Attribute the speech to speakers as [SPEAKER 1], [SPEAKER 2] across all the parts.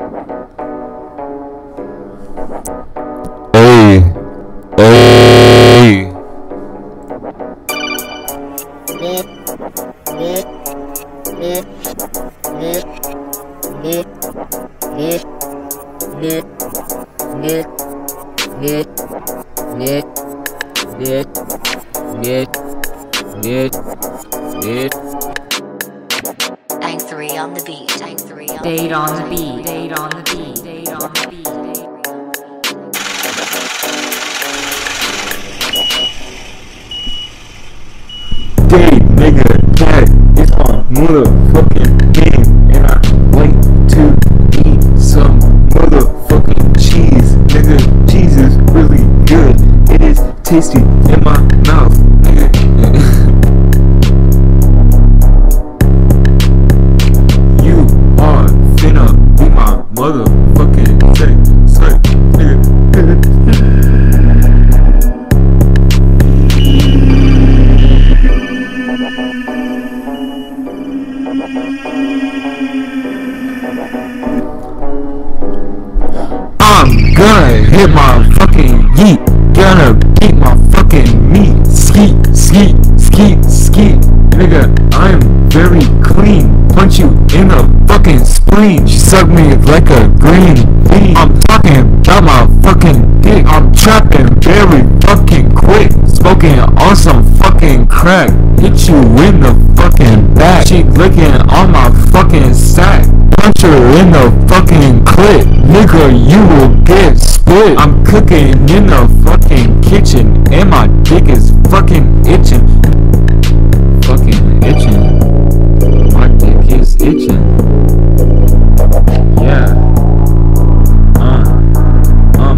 [SPEAKER 1] Hey, hey.
[SPEAKER 2] Dang 3 on the beat. Dang 3 on the beat.
[SPEAKER 3] Date on the beat. Date on the beat. Date on the beat.
[SPEAKER 1] Day, nigga, that is my motherfucking name, and I like to eat some motherfucking cheese, nigga. Cheese is really good. It is tasty in my mouth, nigga. You are finna be my motherfucking sex, nigga. I'm gonna hit my fucking yeet, gonna beat my fucking meat, skeet, skeet, skeet, skeet, nigga, I'm very clean, punch you in the fucking spleen, she suck me like a green bean, I'm talking about my fucking dick, I'm trapping very fucking quick, smoking on some fucking crack, hit you in the fucking back, she licking on my fucking sack, punch her in the fucking clit, nigga, you will get split. I'm cooking in the fucking kitchen, and my dick is fucking itching. Fucking itching. My dick is itching. Yeah.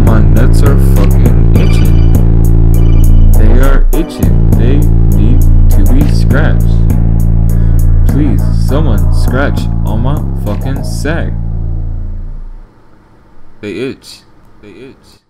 [SPEAKER 1] My nuts are fucking itching. They are itching. They need to be scratched. Please, someone scratch on my fucking sack. They itch. They itch.